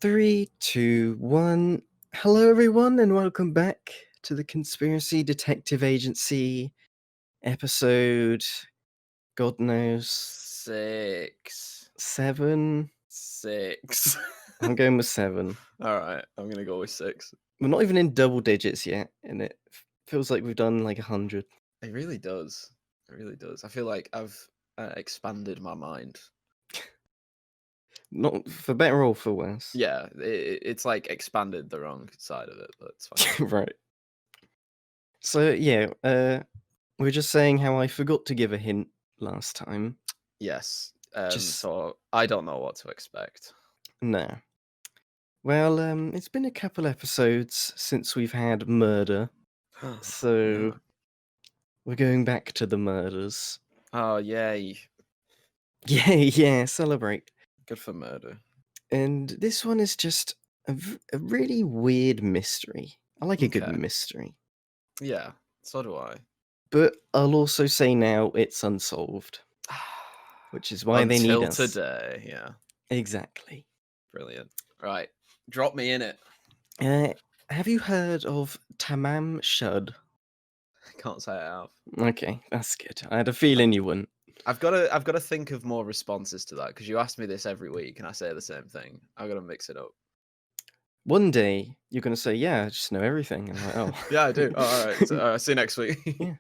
Three, two, one. Hello, everyone, and welcome back to the Conspiracy Detective Agency episode. God knows, 6. 7. 6. I'm going with 7. All right, I'm gonna go with 6. We're not even in double digits yet, and it feels like we've done like 100. It really does. It really does. I feel like I've expanded my mind. Not for better or for worse. Yeah, it's like expanded the wrong side of it, but it's fine. Right. So yeah, we're just saying how I forgot to give a hint last time. Yes. Just So I don't know what to expect. no. Well, it's been a couple episodes since we've had murder, so Yeah. we're going back to the murders. Oh yay! Yeah, celebrate. Good for murder. And this one is just a really weird mystery. I like a good Okay. mystery. Yeah. So do I. But I'll also say now it's unsolved, which is why they need Until us. today. Yeah. Exactly. Brilliant. Right. Drop me in it. Have you heard of Tamam Shud? Can't say I have. Okay, that's good. I had a feeling you wouldn't. I've got to think of more responses to that because you ask me this every week and I say the same thing. I've got to mix it up. One day you're going to say, "Yeah, I just know everything." And I'm like, "Oh, Yeah, I do. Oh, all right. So, see you next week. Yeah.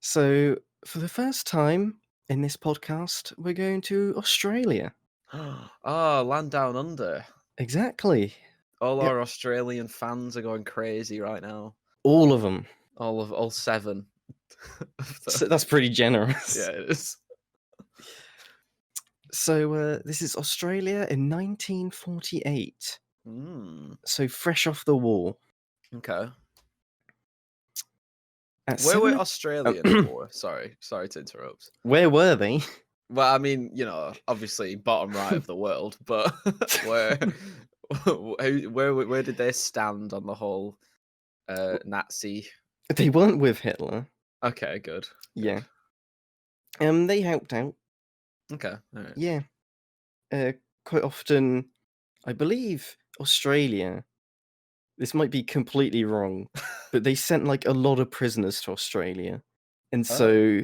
So, for the first time in this podcast, we're going to Australia. Oh, land down under. Exactly. All Yep. our Australian fans are going crazy right now. All of them. All 7. So that's pretty generous. Yeah, it is. So, this is Australia in 1948. So, fresh off the war. Okay. At Where were 7 Australian for? Sorry to interrupt. Where were they? Well, I mean, obviously bottom right of the world, but where did they stand on the whole Nazi? They weren't with Hitler. Okay, good. Yeah. They helped out. Okay, all right. Yeah. Quite often, I believe Australia, this might be completely wrong, but they sent like a lot of prisoners to Australia. And Oh. so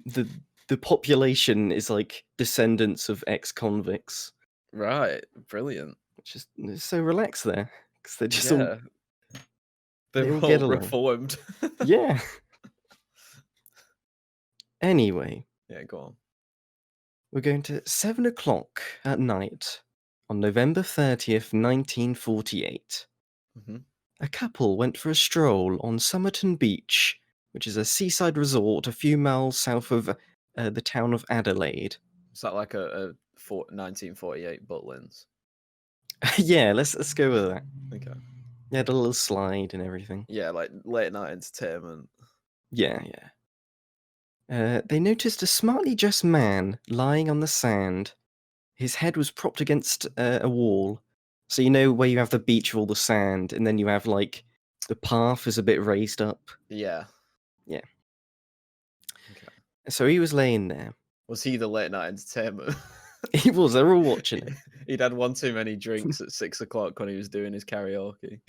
the population is like descendants of ex-convicts. Right, brilliant. Just so relaxed there because they're just all Yeah, they they're all all get along. reformed. Yeah. Anyway, Yeah, go on. we're going to 7 o'clock at night on November 30th, 1948. Mhm. A couple went for a stroll on Somerton Beach, which is a seaside resort a few miles south of the town of Adelaide. Is that like a 1948 Butlins? Yeah, let's go with that. Okay. They had a little slide and everything. Yeah, like late night entertainment. Yeah. They noticed a smartly dressed man lying on the sand. His head was propped against a wall. So you know where you have the beach with all the sand, and then you have like the path is a bit raised up. Yeah. Yeah. Okay. So he was laying there. Was he the late night entertainment? He was. They were all watching it. He'd had one too many drinks at 6 o'clock when he was doing his karaoke.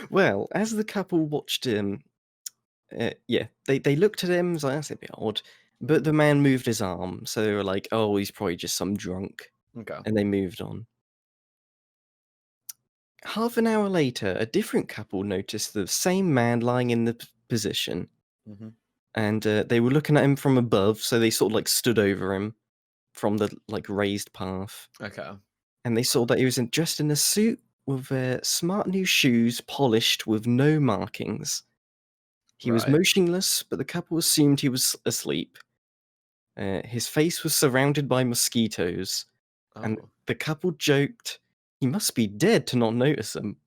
Well, as the couple watched him, they looked at him. Was like, that's a bit odd. But the man moved his arm, so they were like, "Oh, he's probably just some drunk," Okay. and they moved on. Half an hour later, a different couple noticed the same man lying in the position, Mhm. and they were looking at him from above. So they sort of like stood over him from the like raised path, Okay. and they saw that he was dressed in a suit with smart new shoes, polished with no markings. He was Right. motionless, but the couple assumed he was asleep. His face was surrounded by mosquitoes, and Oh, the couple joked, "He must be dead to not notice them."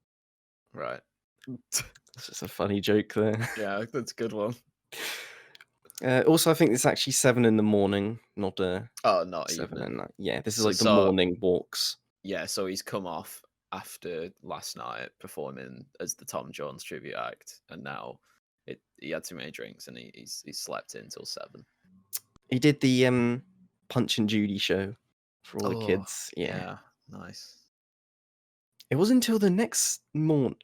right. It's just a funny joke there. Yeah, that's a good one. Also, I think it's actually 7 in the morning, not Oh, not 7 at evening. night. Yeah, this is So, like the morning walks. yeah, so he's come off after last night performing as the Tom Jones tribute act, and now he had too many drinks and he slept in till 7. He did the Punch and Judy show. for all the Oh, kids. Yeah. yeah, nice. It wasn't until the next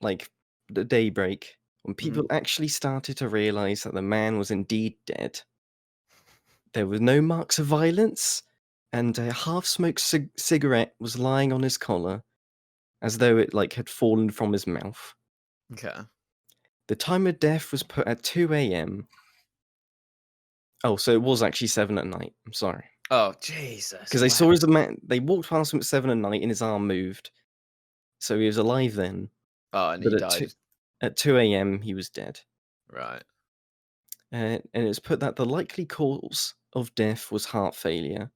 like the daybreak, when Mhm. people actually started to realize that the man was indeed dead. There were no marks of violence, and a half-smoked cigarette was lying on his collar, as though it like had fallen from his mouth. Okay. The time of death was put at 2 a.m. Oh, so it was actually 7 at night. I'm sorry. Oh, Because Jesus, they saw wow. his man, they walked past him at 7 at night and his arm moved. So he was alive then. Oh, and But he at 2, died. at 2 a.m., he was dead. Right. And it was put that the likely cause of death was heart failure.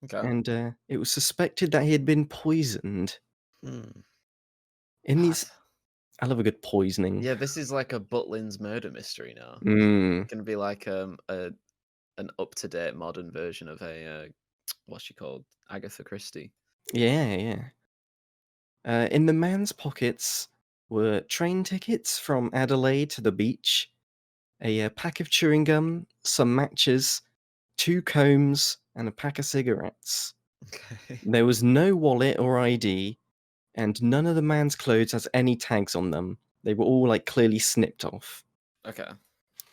Okay. And it was suspected that he had been poisoned. Hmm. In these, What? I love a good poisoning. Yeah, this is like a Butlins murder mystery now. Mm, Gonna be like a an up to date modern version of a what's she called? Agatha Christie. yeah, yeah. In the man's pockets were train tickets from Adelaide to the beach, a pack of chewing gum, some matches, 2 combs, and a pack of cigarettes. Okay. There was no wallet or ID, and none of the man's clothes has any tags on them. They were all like clearly snipped off. Okay.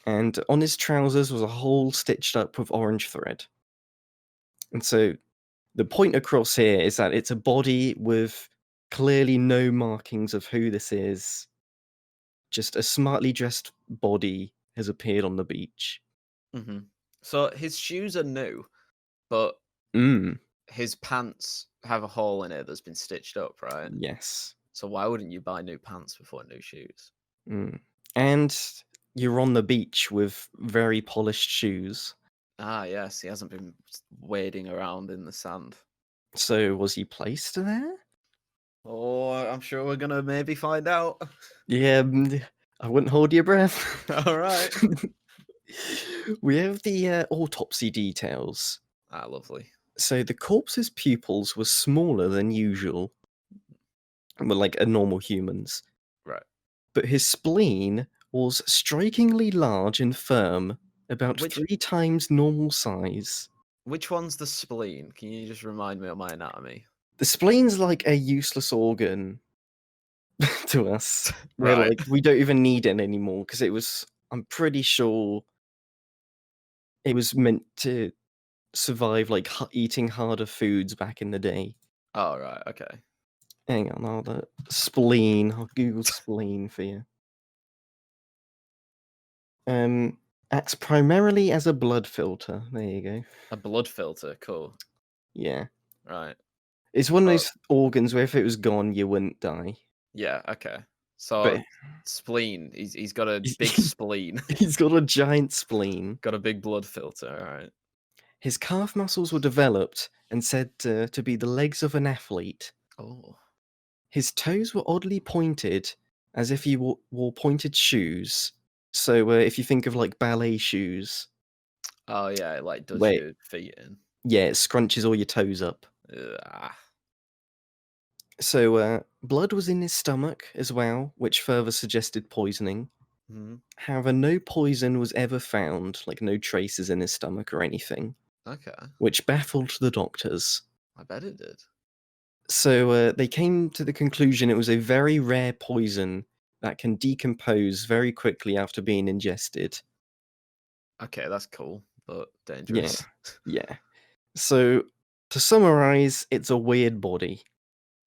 And on his trousers was a hole stitched up with orange thread. And so the point across here is that it's a body with clearly no markings of who this is. Just a smartly dressed body has appeared on the beach. Hmm. So his shoes are new, but Mm, his pants have a hole in it that's been stitched up, right? yes. So why wouldn't you buy new pants before new shoes? Mm. And you're on the beach with very polished shoes. Ah, yes, he hasn't been wading around in the sand. So was he placed there? Oh, I'm sure we're gonna maybe find out. Yeah, I wouldn't hold your breath. All right. We have the autopsy details. Ah, lovely. So the corpse's pupils were smaller than usual, well, like a normal human's, Right. but his spleen was strikingly large and firm, about Which 3 times normal size. which one's the spleen? Can you just remind me of my anatomy? The spleen's like a useless organ to us. We're Right. like, we don't even need it anymore because I'm pretty sure it was meant to survive like eating harder foods back in the day. Oh, right. Okay. Hang on, I'll Google spleen for you. Acts primarily as a blood filter. There you go. A blood filter. Cool. Yeah. Right. It's one of So those organs where if it was gone, you wouldn't die. yeah. Okay. But So spleen. He's got a he's, big spleen. he's got a giant spleen. Got a big blood filter. All right. His calf muscles were developed and said to be the legs of an athlete. Oh. His toes were oddly pointed, as if he wore pointed shoes. So if you think of like ballet shoes, Oh yeah. It like does where your feet in. yeah, it scrunches all your toes up. Ah. So blood was in his stomach as well, which further suggested poisoning. Mhm. However, no poison was ever found, like no traces in his stomach or anything, Okay. which baffled the doctors. I bet it did. So they came to the conclusion it was a very rare poison that can decompose very quickly after being ingested. Okay, that's cool, but Yeah, dangerous. yeah. So to summarize, it's a weird body.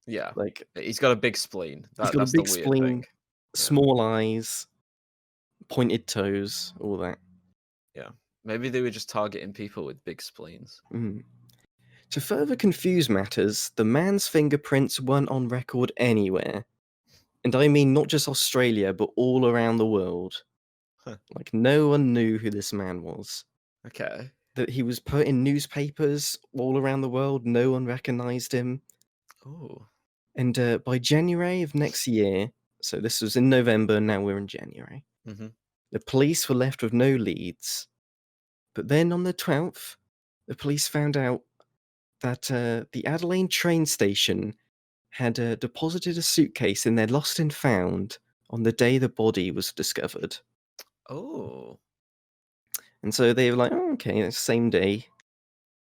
Yeah. Like He's got a big spleen. he's got a That's the big weird thing. spleen, Yeah. small eyes, pointed toes, all that. Yeah. Maybe they were just targeting people with big spleens. Mm. To further confuse matters, the man's fingerprints weren't on record anywhere. And I mean not just Australia, but all around the world. Huh. Like, no one knew who this man was. Okay. That he was put in newspapers all around the world, no one recognized him. Oh. And by January of next year, so this was in November, now we're in January, Mhm. the police were left with no leads. But then on the 12th, the police found out that the Adelaide train station had deposited a suitcase in their lost and found on the day the body was discovered. Oh. And so they were like, oh, okay, it's the same day.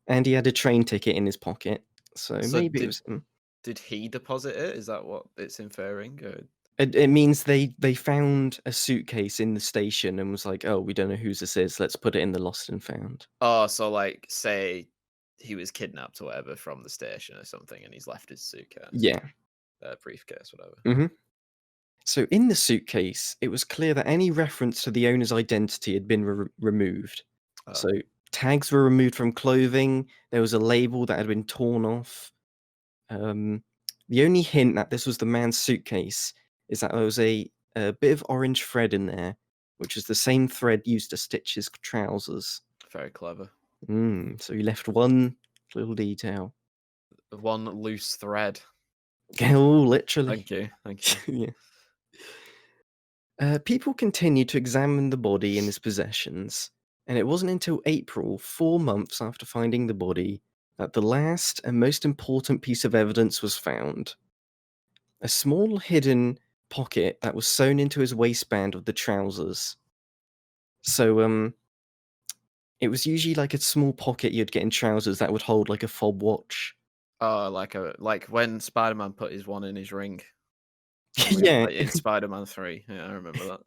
And he had a train ticket in his pocket. So So maybe it was. did he deposit it? Is that what it's inferring? Or... It means they found a suitcase in the station and was like, "Oh, we don't know whose this is. Let's put it in the lost and found." Oh, so like, say he was kidnapped or whatever from the station or something, and he's left his suitcase, Yeah. briefcase, whatever. hmm So in the suitcase, it was clear that any reference to the owner's identity had been removed. Oh, So tags were removed from clothing. There was a label that had been torn off. Um, the only hint that this was the man's suitcase is that there was a bit of orange thread in there, which is the same thread used to stitch his trousers. very clever. So he left one little detail. One loose thread. Oh, literally. Thank you. Thank you. Yeah. People continued to examine the body and his possessions, and it wasn't until April, 4 months after finding the body, that the last and most important piece of evidence was found. A small hidden pocket that was sewn into his waistband of the trousers. So, it was usually like a small pocket you'd get in trousers that would hold like a fob watch. Oh, like when Spider-Man put his one in his ring. Yeah. Like in Spider-Man 3. Yeah, I remember that.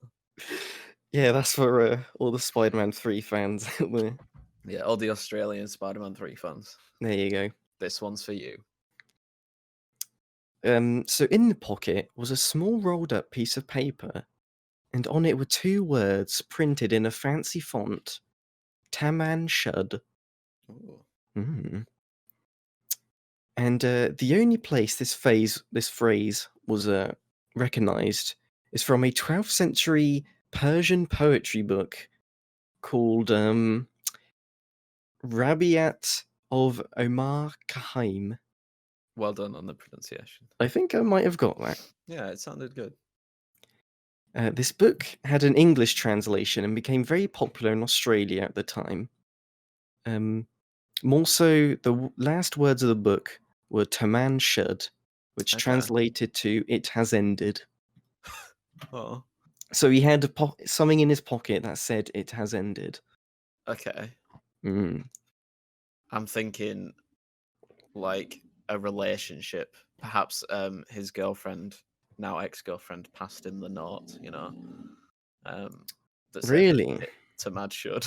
Yeah, that's for all the Spider-Man 3 fans out there. Yeah, all the Australian Spider-Man 3 fans. There you go. This one's for you. So in the pocket was a small rolled up piece of paper, and on it were two words printed in a fancy font: Tamam Shud. Ooh. Mm. And the only place this phrase was recognized is from a 12th century Persian poetry book called Rabiat of Omar Khayyam. Well done on the pronunciation. I think I might have got that. Yeah, it sounded good. This book had an English translation and became very popular in Australia at the time. More so, the last words of the book were Taman Shud, which Okay. translated to "It has ended." Oh, So he had something in his pocket that said "It has ended." okay. Mm. I'm thinking like a relationship. Perhaps his girlfriend, now ex-girlfriend, passed him the note, that said Really? it to Mad Shud.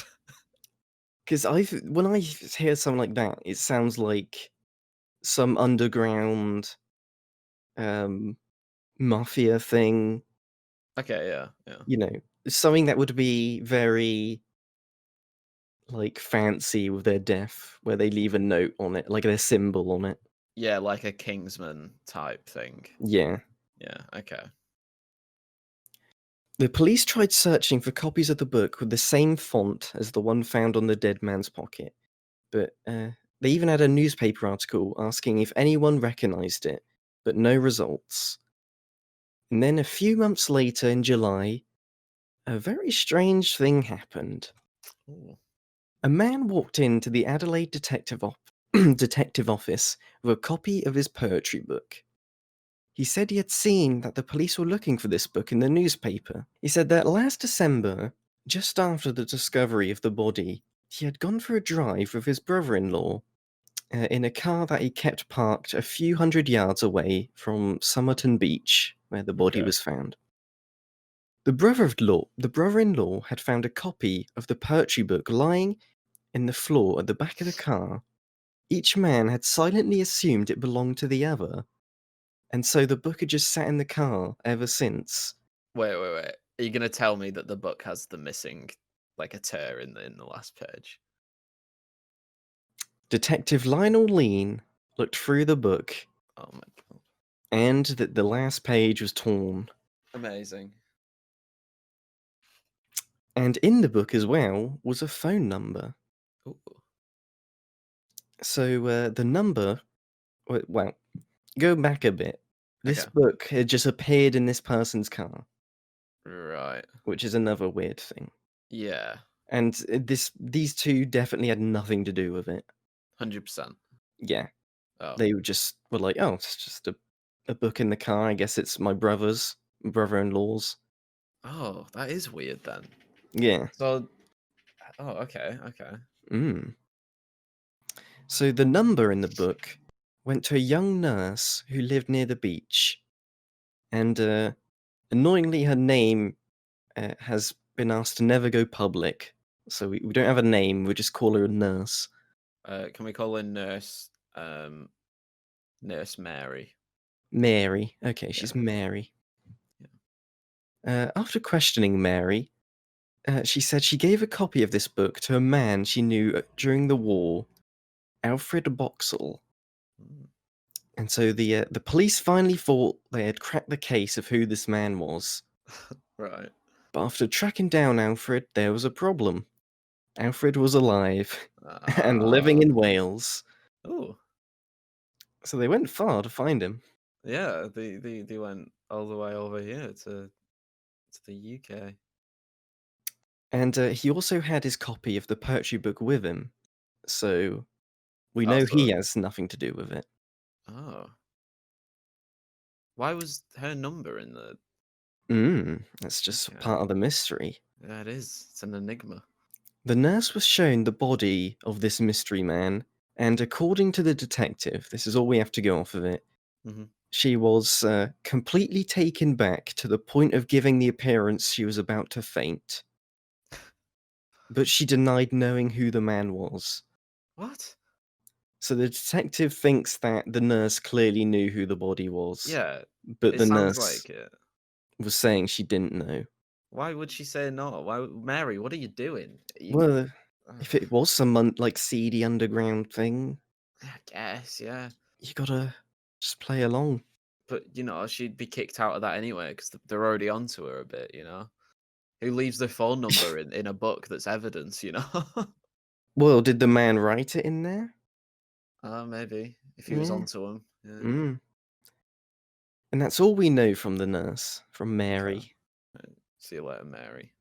Because when I hear something like that, it sounds like some underground um, mafia thing. Okay, yeah, yeah. You know, something that would be very like fancy with their death, where they leave a note on it, like their symbol on it. Yeah, like a Kingsman type thing. Yeah. Yeah, okay. The police tried searching for copies of the book with the same font as the one found on the dead man's pocket, but they even had a newspaper article asking if anyone recognized it, but no results. And then a few months later, in July, a very strange thing happened. Ooh. A man walked into the Adelaide detective office with a copy of his poetry book. He said he had seen that the police were looking for this book in the newspaper. He said that last December, just after the discovery of the body, he had gone for a drive with his brother-in-law in a car that he kept parked a few hundred yards away from Somerton Beach, where the body Okay. was found. The brother-in-law had found a copy of the poetry book lying in the floor at the back of the car. Each man had silently assumed it belonged to the other, and so the book had just sat in the car ever since. Wait. Are you gonna tell me that the book has the missing, like a tear in the last page? Detective Lionel Lean looked through the book, Oh my god. and that the last page was torn. Amazing. And in the book as well was a phone number. Ooh. So the number, well, go back a bit. This Okay. book had just appeared in this person's car, Right. which is another weird thing. Yeah. And these two definitely had nothing to do with it. 100%. Yeah, Oh. they were like, oh, it's just a book in the car. I guess it's my brother-in-law's. Oh, that is weird then. Yeah. So okay. Mm. So the number in the book went to a young nurse who lived near the beach, and annoyingly, her name has been asked to never go public. So we don't have a name. We just call her a nurse, Can we call her Nurse Mary? Mary. Okay, Yeah. she's Mary. Yeah. After questioning Mary, she said she gave a copy of this book to a man she knew during the war, Alfred Boxall. Mm. And so the police finally thought they had cracked the case of who this man was. Right. But after tracking down Alfred, there was a problem. Alfred was alive and living Ah. in Wales. Oh. So they went far to find him. Yeah. They went all the way over here to the UK. And he also had his copy of the poetry book with him. So we Oh, know so he has nothing to do with it. oh. Why was her number in the That's just Okay. part of the mystery. Yeah, it is. It's an enigma. The nurse was shown the body of this mystery man, and according to the detective, this is all we have to go off of it, Hmm. she was completely taken back to the point of giving the appearance she was about to faint. But she denied knowing who the man was. What? So the detective thinks that the nurse clearly knew who the body was, Yeah, but it the sounds nurse like it. was saying she didn't know. Why would she say no? Mary, what are you doing? Well, Ugh, if it was some like seedy underground thing, I guess, yeah. you gotta just play along. But, she'd be kicked out of that anyway because they're already onto her a bit. Who leaves their phone number in a book that's evidence? Well, did the man write it in there? Maybe. If he was Yeah. onto him. Yeah. Mm. And that's all we know from the nurse, from Okay. Mary. Right. See you later, Mary.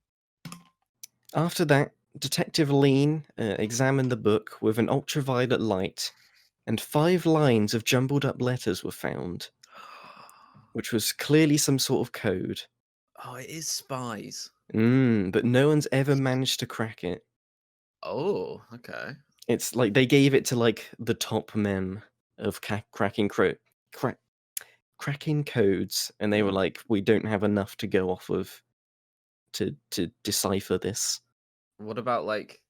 After that, Detective Lean examined the book with an ultraviolet light, and 5 lines of jumbled up letters were found, which was clearly some sort of code. Oh, it is spies. But no one's ever managed to crack it. Oh, okay. It's like they gave it to like the top men of crack- cracking codes, and they were Hmm. like, "We don't have enough to go off of to decipher this." What about like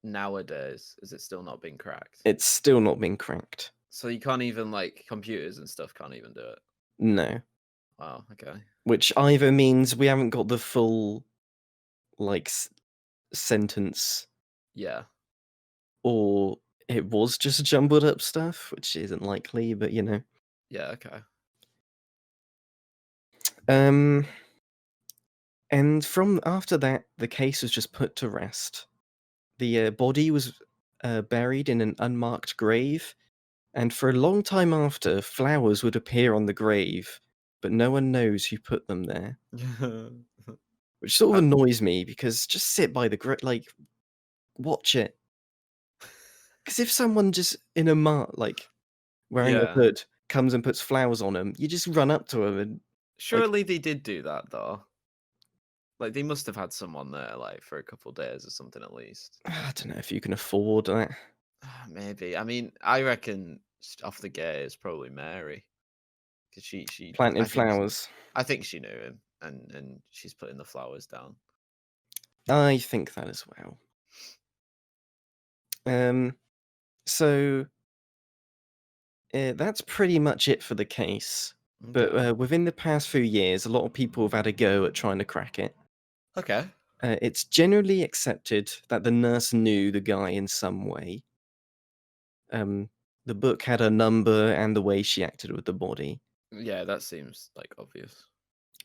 nowadays? Is it still not being cracked? It's still not been cracked. So you can't even like computers and stuff can't even do it. No, Wow. Okay. which either means we haven't got the full like sentence, Yeah. or it was just jumbled up stuff, which isn't likely, but Yeah. Okay. Um, and from after that, the case was just put to rest. The body was buried in an unmarked grave, and for a long time after, flowers would appear on the grave, but no one knows who put them there, which sort Uh, of annoys me because just sit by the grave, like watch it. Because if someone just in a like wearing a yeah. hood comes and puts flowers on them, you just run up to them and like Surely they did do that though. Like they must have had someone there like for a couple days or something at least. I don't know if you can afford that. Maybe. I mean, I reckon off the gate is probably Mary because she Planting flowers. I think she knew him and she's putting the flowers down. I think that as well. Um, so that's pretty much it for the case. But Okay. within the past few years, a lot of people have had a go at trying to crack it. Okay. It's generally accepted that the nurse knew the guy in some way. Um, the book had her number and the way she acted with the body. Yeah, that seems like obvious.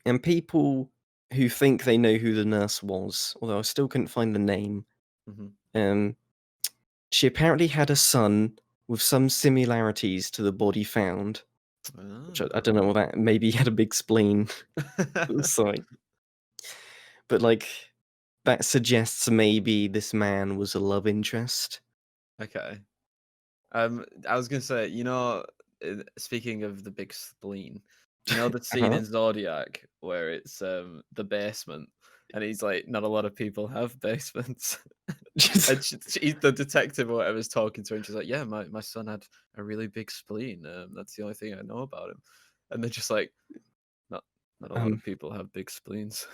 And people who think they know who the nurse was, although I still couldn't find the name, Hmm. um, she apparently had a son with some similarities to the body found, which I don't know what that maybe he had a big spleen. Sorry. But like that suggests maybe this man was a love interest. Okay. I was gonna say, speaking of the big spleen, the scene Uh-huh. in Zodiac where it's the basement, and he's like, not a lot of people have basements. Just, And the detective or whatever is talking to her, and she's like, "Yeah, my son had a really big spleen. That's the only thing I know about him." And they're just like, "Not not a lot um, of people have big spleens."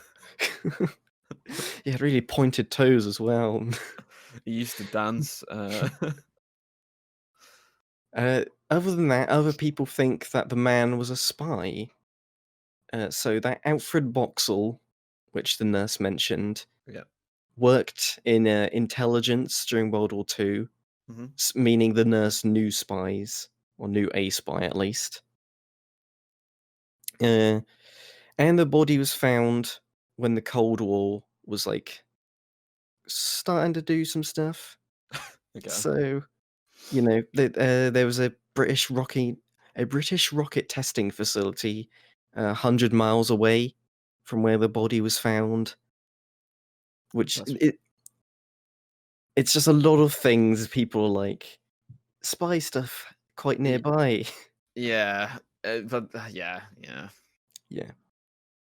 he had really pointed toes as well. He used to dance. Other than that, other people think that the man was a spy. So that Alfred Boxall, which the nurse mentioned, Yeah. worked in intelligence during World War II, Hmm. meaning the nurse knew spies, or knew a spy at least. Uh, and the body was found when the Cold War was like starting to do some stuff. Okay. So there was a British rocket testing facility 100 miles away from where the body was found, which That's it's just a lot of things people are like spy stuff quite y- nearby. yeah. But yeah, yeah, Yeah.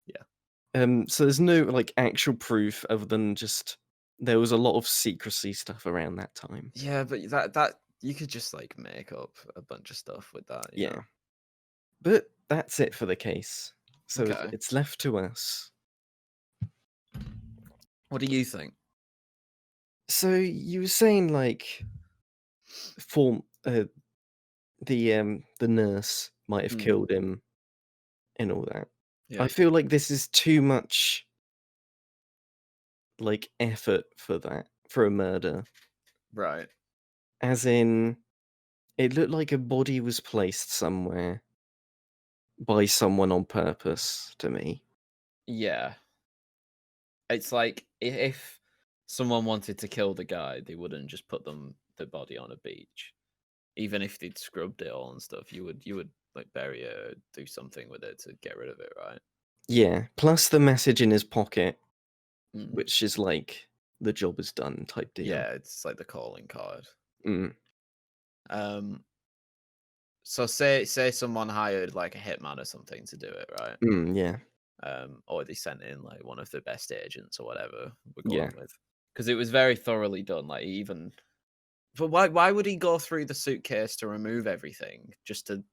yeah, So there's no like actual proof other than just there was a lot of secrecy stuff around that time. yeah. But that you could just like make up a bunch of stuff with that, you Yeah. know. But that's it for the case. So Okay. it's left to us. What do you think? So you were saying like form the nurse might have Mm, killed him and all that. I yeah. feel like this is too much like effort for that for a murder. Right. As in it looked like a body was placed somewhere by someone on purpose to me. Yeah. It's like if someone wanted to kill the guy, they wouldn't just put the body on a beach. Even if they'd scrubbed it all and stuff, you would like bury it or do something with it to get rid of it, right? Yeah, plus the message in his pocket, Mm. which is like the job is done type deal. Yeah, it's like the calling card. Mm, Um, so say someone hired like a hitman or something to do it, right? yeah, Or they sent in like one of the best agents or whatever we're yeah. going with, because it was very thoroughly done. Like even, but why would he go through the suitcase to remove everything just to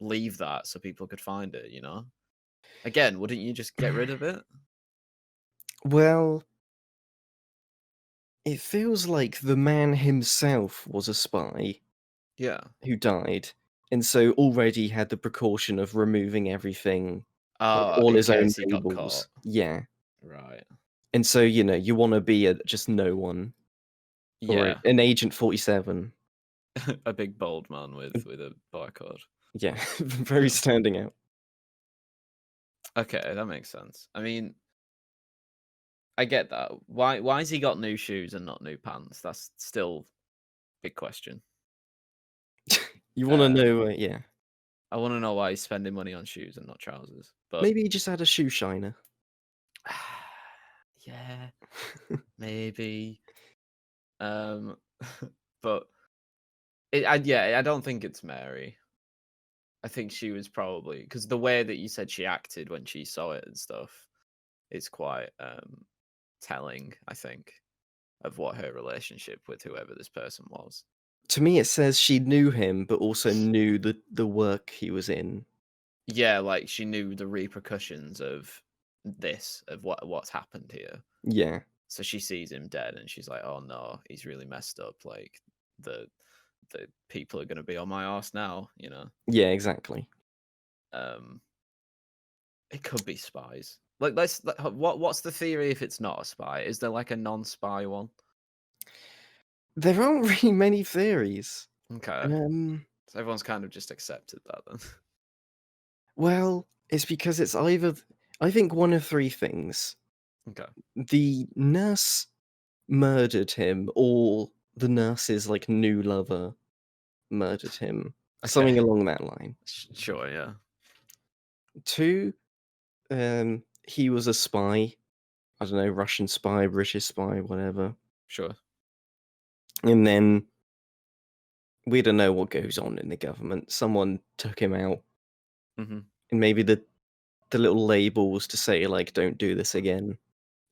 leave that so people could find it? You know, again, wouldn't you just get rid of it? Well, it feels like the man himself was a spy Yeah. who died, and so already had the precaution of removing everything, like Oh, all in his own case he got caught. labels. Yeah, Right. and so you want to be just no one or Yeah. an Agent 47. A big bold man with a barcode. Yeah, very Yeah. standing out. Okay, that makes sense. I mean, I get that. Why has he got new shoes and not new pants? That's still big question. You want to Uh, know? Yeah, I want to know why he's spending money on shoes and not trousers. But maybe he just had a shoe shiner. yeah, maybe. Um, but I don't think it's Mary. I think she was probably because the way that you said she acted when she saw it and stuff is quite telling. I think of what her relationship with whoever this person was. To me, it says she knew him, but also knew the work he was in. Yeah, like she knew the repercussions of of what's happened here. Yeah, So she sees him dead and she's like, "Oh no, he's really messed up. Like the the people are going to be on my ass now, you know." yeah, exactly. Um it could be spies. Like what's the theory if it's not a spy? Is there like a non-spy one? There aren't really many theories. Okay. Um, So everyone's kind of just accepted that then. well, it's because it's either I think one of three things. Okay. The nurse murdered him, or the nurse's like new lover murdered him. Okay. Something along that line. Sure, yeah. Two, he was a spy. I don't know, Russian spy, British spy, whatever. Sure. And then we don't know what goes on in the government. Someone took him out, Mhm. and maybe the little labels to say like, "Don't do this again."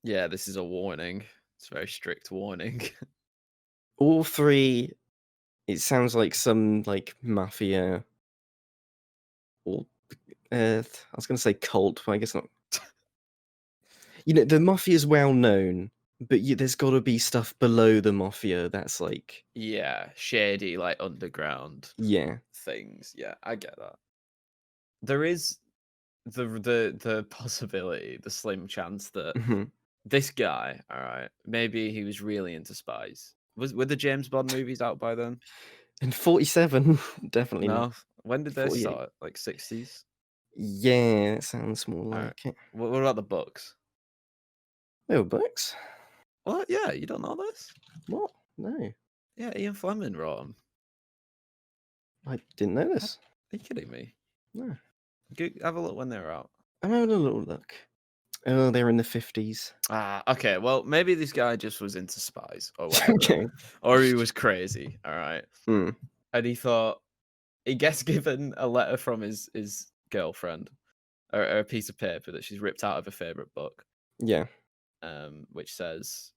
Yeah, this is a warning. It's a very strict warning. All three, it sounds like some like mafia or I was going to say cult, but I guess not. The mafia is well known, but there's got to be stuff below the mafia that's like, Yeah, shady, like underground yeah. things. Yeah, I get that. There is the possibility, the slim chance that Mhm. this guy, all right, maybe he was really into spies. Were the James Bond movies out by then? And 47, definitely not. No. When did they 48. start? Like 60s? Yeah, it sounds more All right. like it. What about the books? Oh, books? What? Yeah, you don't know this? What? No, Yeah, Ian Fleming wrote them. I didn't know Are this. you kidding me? No. Have a look when they were out. I'm having a little look. Oh, they're in the 50s. Ah, okay. Well, maybe this guy just was into spies or whatever, Okay. or he was crazy. All right, Hmm. and he thought he gets given a letter from his girlfriend, or a piece of paper that she's ripped out of a favorite book, Yeah. which says,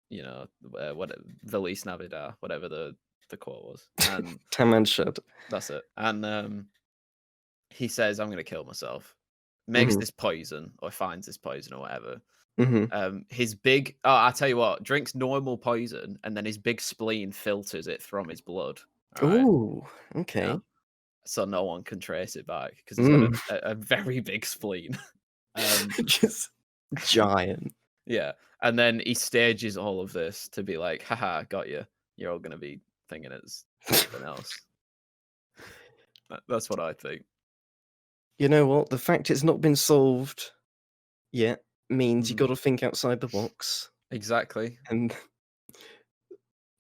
what Feliz Navidad, whatever the quote was, and Tamam Shud. that's it. And he says, "I'm gonna kill myself." Makes Mhm. this poison or finds this poison or whatever. Mhm. His big I tell you what, drinks normal poison and then his big spleen filters it from his blood. All right, Ooh. you know, Okay. so no one can trace it back because he's got Mm. a very big spleen. um, Just giant. yeah, and then he stages all of this to be like, "Haha, got you. You're all gonna be thinking it's something else." That's what I think. You know what? The fact it's not been solved yet means you Mhm. got to think outside the box, Exactly. and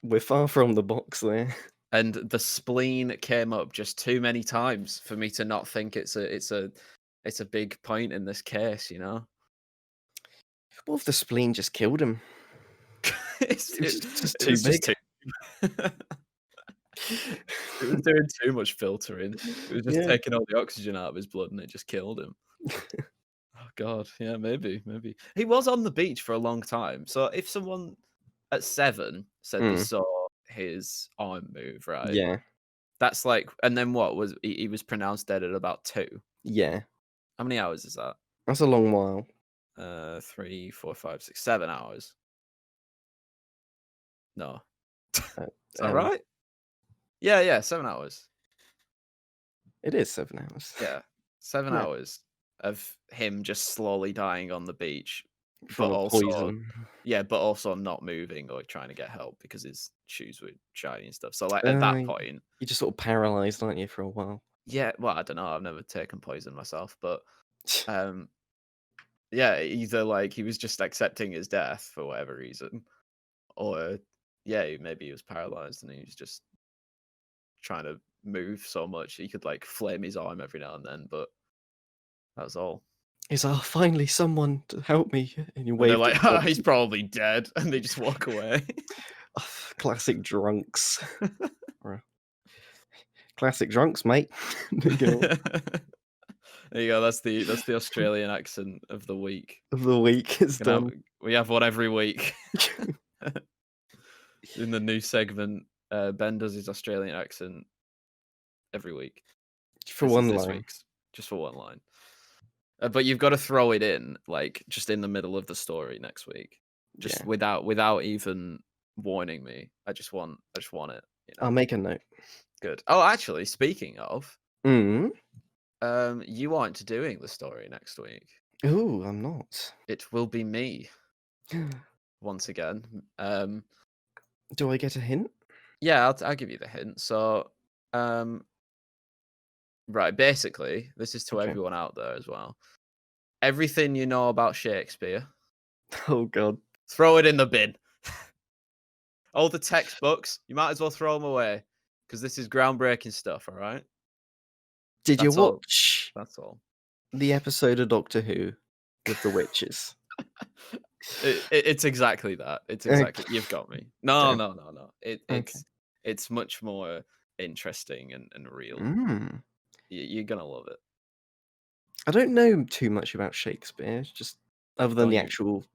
we're far from the box there. And the spleen came up just too many times for me to not think it's a big point in this case, you know? What if the spleen just killed him? It's It was it just it too was just big. too it was doing too much filtering. It was just Yeah. taking all the oxygen out of his blood and it just killed him. Oh god, yeah, maybe. He was on the beach for a long time, so if someone at 7 said they Mm. saw his arm move, right? Yeah. That's like and then what was he was pronounced dead at about 2. Yeah. How many hours is that? That's a long while. 3, 4, 5, 6, 7 hours. No. Uh, Is that right? Yeah, 7 hours. it is 7 hours. Yeah, 7 Yeah. hours of him just slowly dying on the beach, but From a also poison. yeah, but also not moving or trying to get help because his shoes were shiny and stuff. So, like, at Uh, that point you're just sort of paralyzed, aren't you, for a while? yeah, well, I don't know, I've never taken poison myself, but, um, yeah, either, like, he was just accepting his death for whatever reason, or, yeah, maybe he was paralyzed and he was just trying to move so much he could like flame his arm every now and then, but that's all. He's like, "Oh, finally someone to help me," and you And they're waved at like, the "Ah, he's box. probably dead," and they just walk away. Classic drunks. Or classic drunks, mate. You know, There you go. That's the Australian accent of the week. of the week is Gonna done. we have one every week in the new segment. Ben does his Australian accent every week. For This is one this line. week's just for one line. But you've got to throw it in, like, just in the middle of the story next week, just Yeah. without even warning me. I just want it, you I'll know. make a note. Good. Oh, actually, speaking of, Mm. you aren't doing the story next week. Ooh, I'm not. It will be me once again. Do I get a hint? Yeah, I'll give you the hint. So, um, right, basically, this is to Okay. everyone out there as well. Everything you know about Shakespeare, Oh god. throw it in the bin. All the textbooks, you might as well throw them away because this is groundbreaking stuff. All right, Did you that's all. watch That's all. the episode of Doctor Who with the witches? It's exactly that. It's exactly. Okay. You've got me. No, Damn. no, no, no. Okay. It's much more interesting and real. Mm. You're gonna love it. I don't know too much about Shakespeare, just other than Don't the you? actual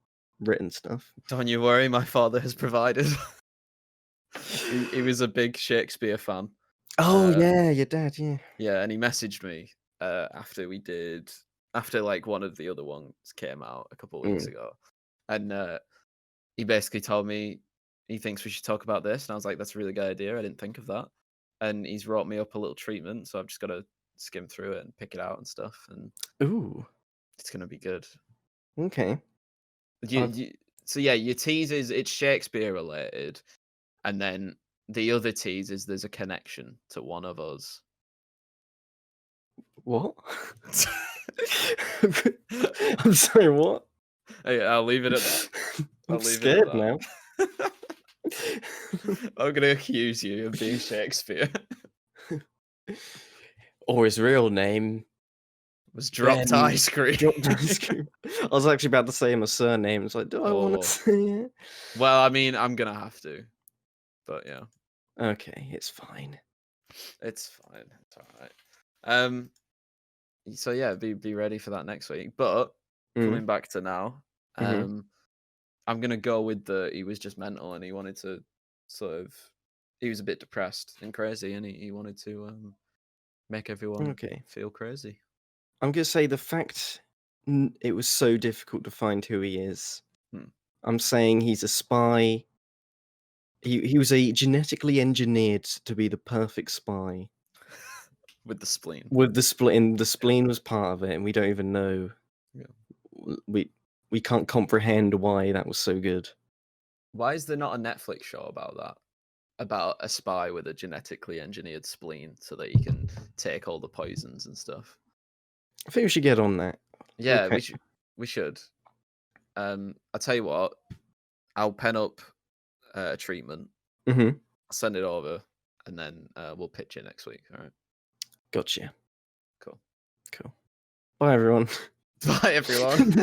written stuff. Don't you worry. My father has provided. He was a big Shakespeare fan. Oh, Uh, yeah, your dad, yeah. yeah, and he messaged me after like one of the other ones came out a couple of weeks Mm. ago, and he basically told me he thinks we should talk about this, and I was like, "That's a really good idea. I didn't think of that." And he's wrote me up a little treatment, so I've just got to skim through it and pick it out and stuff, and Ooh, it's gonna be good. okay. You, I've you, so yeah, your tease is it's Shakespeare related, and then the other tease is there's a connection to one of us. what? I'm sorry, what? Hey, I'll leave it at that. I'm I'll leave it at scared now. that. I'm gonna accuse you of being Shakespeare. Or his real name, Was dropped Ben ice cream. Dropped Ice Cream. I was actually about to say him a surname. It's like, do I want to Oh, say it? well, I mean, I'm gonna have to, but yeah, Okay, it's fine. it's fine. It's all right. Um, so yeah, be ready for that next week. But Mm, coming back to now, mhm. I'm gonna go with he was just mental and he wanted to sort of he was a bit depressed and crazy and he wanted to make everyone Okay. feel crazy. I'm gonna say the fact it was so difficult to find who he is. Hmm. I'm saying he's a spy. He was a genetically engineered to be the perfect spy. With the spleen. With the spleen, the Yeah. spleen was part of it, and we don't even know. Yeah. We can't comprehend why that was so good. Why is there not a Netflix show about that? About a spy with a genetically engineered spleen so that he can take all the poisons and stuff. I think we should get on that. Yeah, Okay. we should. I'll tell you what, I'll pen up a treatment, Mhm. I'll send it over, and then we'll pitch it next week. All right. Gotcha. Cool. Cool. Bye, everyone. Bye everyone.